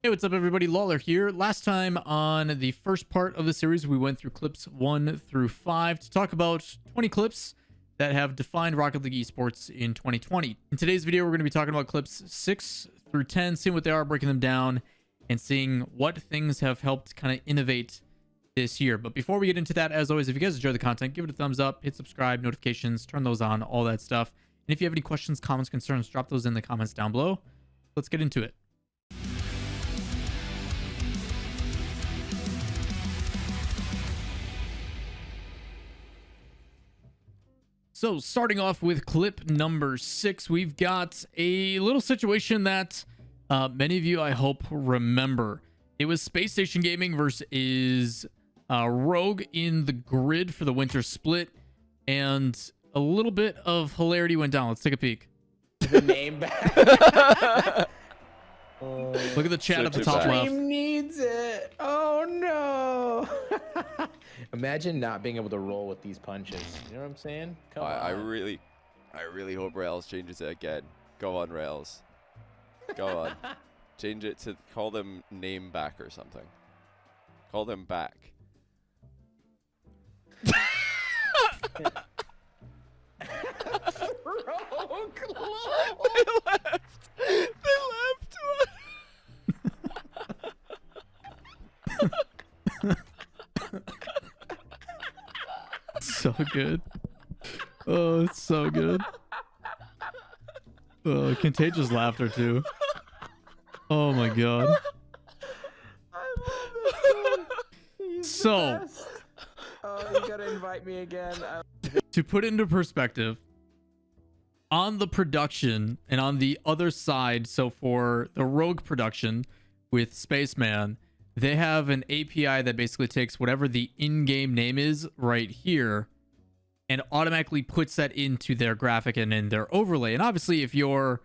Hey, what's up everybody? Lawler here. Last time on the first part of the series, we went through clips 1 through 5 to talk about 20 clips that have defined Rocket League esports in 2020. In today's video, we're going to be talking about clips 6 through 10, seeing what they are, breaking them down, and seeing what things have helped kind of innovate this year. But before we get into that, as always, if you guys enjoy the content, give it a thumbs up, hit subscribe, notifications, turn those on, all that stuff. And if you have any questions, comments, concerns, drop those in the comments down below. Let's get into it. So starting off with clip number 6, we've got a little situation that many of you, I hope, remember. It was Space Station Gaming versus Rogue in the grid for the winter split, and a little bit of hilarity went down. Let's take a peek. The name back. Look at the chat at the top left. Team needs it. Oh no. Imagine not being able to roll with these punches. You know what I'm saying? Come on. I really hope Rails changes it again. Go on, Rails. Go on. Change it to call them name back or something. Call them back. They left. So good. Oh, it's so good. Oh, contagious laughter too. Oh my god. I love this one. So, oh, you gotta invite me again. to put it into perspective, on the production and on the other side, so for the Rogue production with Spaceman, they have an API that basically takes whatever the in-game name is right here and automatically puts that into their graphic and in their overlay. And obviously, if you're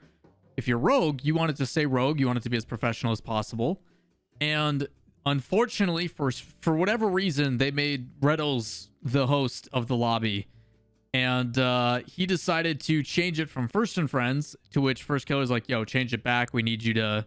Rogue, you want it to say Rogue, you want it to be as professional as possible. And unfortunately, for whatever reason, they made Reddles the host of the lobby, and he decided to change it from First and Friends, to which First Killer's like, "Yo, change it back. We need you to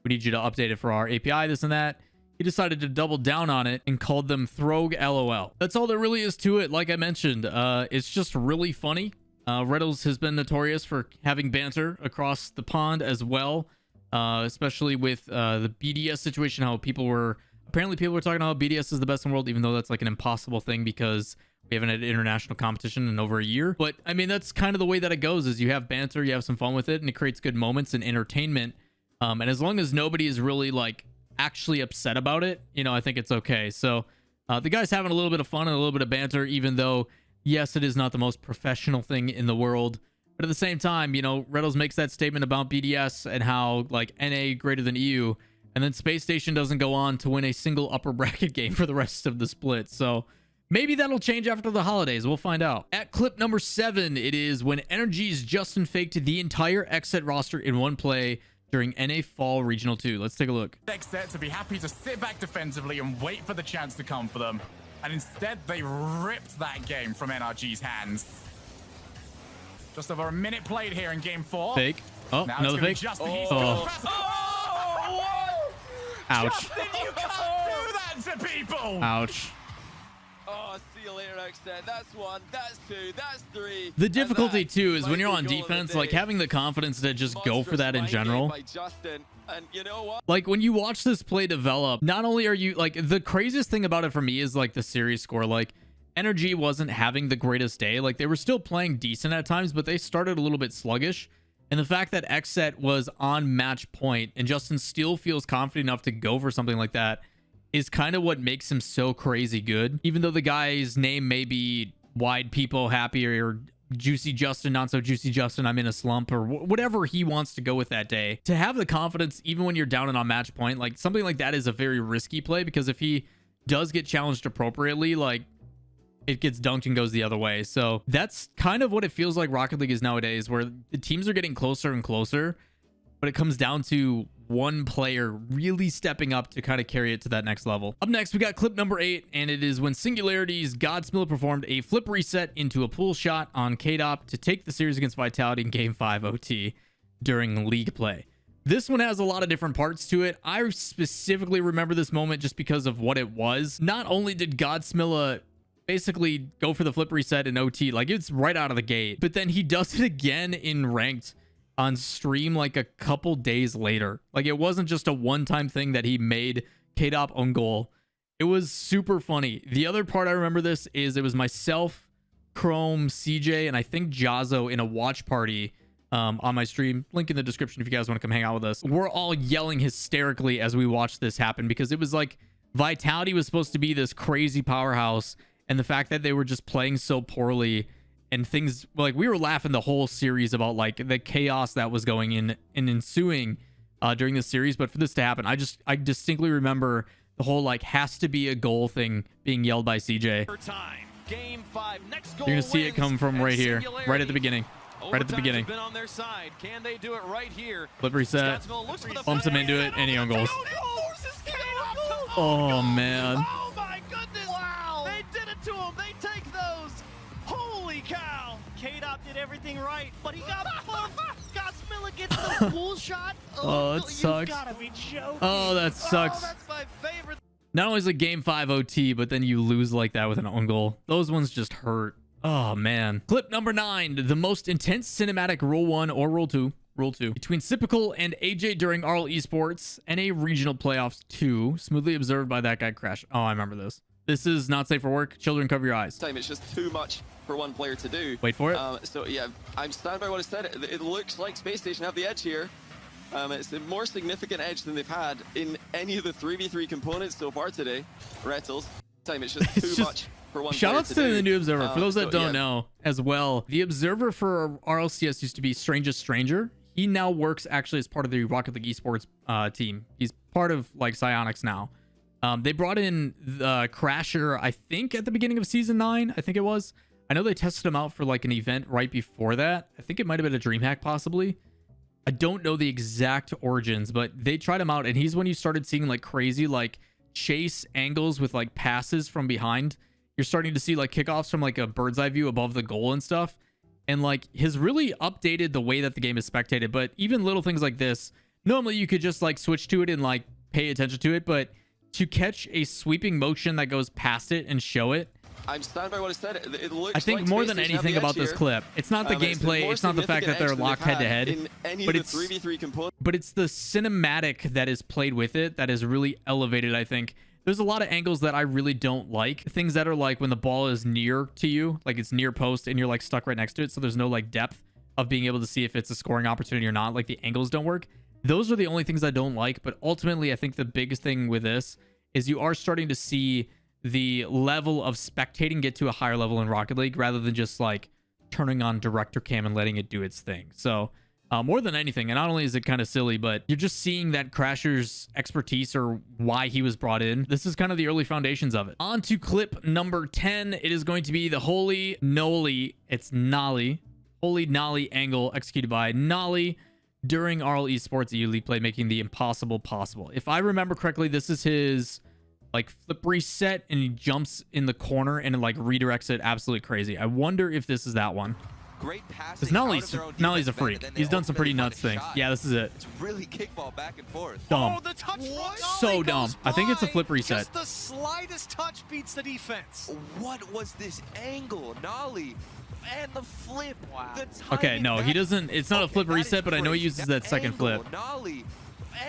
update it for our API, this and that." He decided to double down on it and called them Throg LOL. That's all there really is to it. Like I mentioned, it's just really funny. Reddles has been notorious for having banter across the pond as well, especially with the BDS situation. How people were talking about BDS is the best in the world, even though that's like an impossible thing because we haven't had international competition in over a year. But I mean, that's kind of the way that it goes, is you have banter, you have some fun with it, and it creates good moments and entertainment. And as long as nobody is really like actually upset about it, you know, I think it's okay. So the guy's having a little bit of fun and a little bit of banter, even though, yes, it is not the most professional thing in the world. But at the same time, you know, Reddles makes that statement about BDS and how like NA greater than EU, and then Space Station doesn't go on to win a single upper bracket game for the rest of the split. So maybe that'll change after the holidays. We'll find out. At clip number 7, it is when Energy's Justin faked the entire XSET roster in one play during NA Fall Regional 2. Let's take a look. XSET to be happy to sit back defensively and wait for the chance to come for them. And instead, they ripped that game from NRG's hands. Just over a minute played here in game 4. Fake. Oh, now another fake. Oh. Ouch. Justin, you can't do that to people. Ouch. Oh, see you later, XSET. That's 1, that's 2, that's 3. The difficulty too is when you're on defense, like having the confidence to just go for that in general. And you know what? Like when you watch this play develop, not only are you like, the craziest thing about it for me is like the series score. Like Energy wasn't having the greatest day. Like they were still playing decent at times, but they started a little bit sluggish. And the fact that XSET was on match point and Justin still feels confident enough to go for something like that is kind of what makes him so crazy good. Even though the guy's name may be Wide People Happy or Juicy Justin, Not So Juicy Justin, I'm in a slump, or whatever he wants to go with that day, to have the confidence even when you're down and on match point, like something like that is a very risky play, because if he does get challenged appropriately, like it gets dunked and goes the other way. So that's kind of what it feels like Rocket League is nowadays, where the teams are getting closer and closer, but it comes down to one player really stepping up to kind of carry it to that next level. Up next, we got clip number 8, and it is when Singularity's Godsmill performed a flip reset into a pull shot on KDOP to take the series against Vitality in Game 5 OT during league play. This one has a lot of different parts to it. I specifically remember this moment just because of what it was. Not only did Godsmilla basically go for the flip reset in OT, like it's right out of the gate, but then he does it again in ranked on stream like a couple days later. Like it wasn't just a one-time thing that he made KDOP own goal. It was super funny. The other part I remember this is it was myself, Chrome, CJ, and I think Jazzo in a watch party on my stream. Link in the description if you guys want to come hang out with us. We're all yelling hysterically as we watched this happen because it was like Vitality was supposed to be this crazy powerhouse, and the fact that they were just playing so poorly and things like we were laughing the whole series about like the chaos that was going in and ensuing during this series. But for this to happen, I distinctly remember the whole like has to be a goal thing being yelled by CJ. Game 5. Next goal You're gonna see it come from right here, right at the beginning. Right at the beginning. Been on their side. Can they do it right here? Flip reset. Bumps him into it, and he own goals. Oh man. Oh my goodness! Wow! They did it to him. They take those. Holy cow! KDOP did everything right, but he got bumped. Godsmilla gets the pool shot. Oh, that sucks. You gotta be joking. Oh, that sucks. Oh, that's my favorite. Not only is it game 5 OT, but then you lose like that with an own goal. Those ones just hurt. Oh man. Clip number 9, the most intense cinematic Rule 1 or Rule 2 between Sipical and AJ during RL Esports and a regional playoffs 2, smoothly observed by that guy Crash. Oh, I remember this. This is not safe for work. Children, cover your eyes. Time it's just too much for one player to do. Wait for it. So yeah, I'm stand by what I said. It looks like Space Station have the edge here. It's a more significant edge than they've had in any of the 3v3 components so far today. Rettles. Time it's just too much. Shoutouts to the new Observer. For those that don't know as well, the Observer for RLCS used to be Strangest Stranger. He now works actually as part of the Rocket League Esports team. He's part of like Psyonix now. They brought in the Crasher, I think at the beginning of season 9, I think it was. I know they tested him out for like an event right before that. I think it might have been a DreamHack possibly. I don't know the exact origins, but they tried him out, and he's when you started seeing like crazy like chase angles with like passes from behind. You're starting to see like kickoffs from like a bird's eye view above the goal and stuff. And like has really updated the way that the game is spectated. But even little things like this, normally you could just like switch to it and like pay attention to it. But to catch a sweeping motion that goes past it and show it, I'm stand by what I said. It looks I think like more Space than Station have anything the about edge this here. clip, it's not the gameplay, it's not the fact that they're locked head to head, but it's 3v3 components. But it's the cinematic that is played with it that is really elevated. I think there's a lot of angles that I really don't like. Things that are like when the ball is near to you, like it's near post and you're like stuck right next to it, so there's no like depth of being able to see if it's a scoring opportunity or not. Like the angles don't work. Those are the only things I don't like. But ultimately, I think the biggest thing with this is you are starting to see the level of spectating get to a higher level in Rocket League rather than just like turning on director cam and letting it do its thing. So more than anything, and not only is it kind of silly, but you're just seeing that Crasher's expertise or why he was brought in. This is kind of the early foundations of it. On to clip number 10. It is going to be the Holy Noli. It's Nolly. Holy Nolly angle executed by Nolly during RL Esports EU League play, making the impossible possible. If I remember correctly, this is his like flip reset and he jumps in the corner and it like redirects it absolutely crazy. I wonder if this is that one. Great pass. Because Nolly's a freak. He's done some pretty nuts things. Yeah, this is it. It's really kickball back and forth. Dumb. Oh, the touch So dumb. I think it's a flip reset. Just the slightest touch beats the defense. What was this angle? Nolly and the flip. Wow. Okay, no, he doesn't. It's not a flip reset, but I know he uses that second flip. Nolly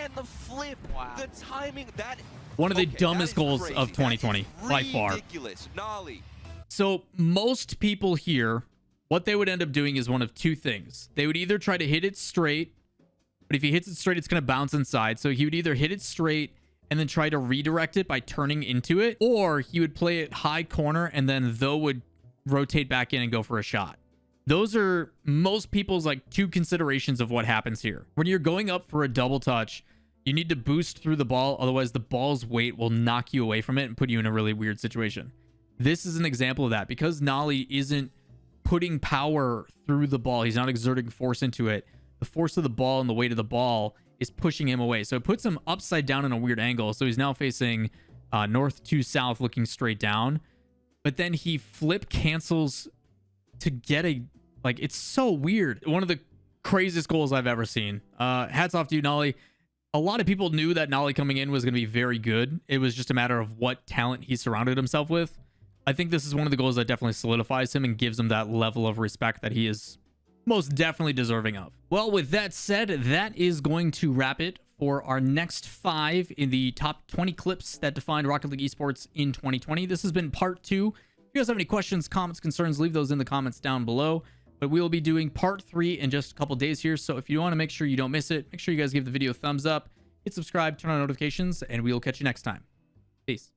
and the flip. Wow. The timing that. One of the dumbest goals of 2020 by far. Ridiculous. Nolly. So most people here, what they would end up doing is one of two things. They would either try to hit it straight, but if he hits it straight, it's going to bounce inside. So he would either hit it straight and then try to redirect it by turning into it, or he would play it high corner and then Tho would rotate back in and go for a shot. Those are most people's like two considerations of what happens here. When you're going up for a double touch, you need to boost through the ball. Otherwise, the ball's weight will knock you away from it and put you in a really weird situation. This is an example of that. Because Nolly isn't putting power through the ball, he's not exerting force into it. The force of the ball and the weight of the ball is pushing him away. So it puts him upside down in a weird angle. So he's now facing north to south, looking straight down. But then he flip cancels to get a... Like, it's so weird. One of the craziest goals I've ever seen. Hats off to you, Nolly. A lot of people knew that Nolly coming in was going to be very good. It was just a matter of what talent he surrounded himself with. I think this is one of the goals that definitely solidifies him and gives him that level of respect that he is most definitely deserving of. Well, with that said, that is going to wrap it for our next 5 in the top 20 clips that defined Rocket League esports in 2020. This has been part 2. If you guys have any questions, comments, concerns, leave those in the comments down below. But we will be doing part 3 in just a couple days here. So if you want to make sure you don't miss it, make sure you guys give the video a thumbs up, hit subscribe, turn on notifications, and we will catch you next time. Peace.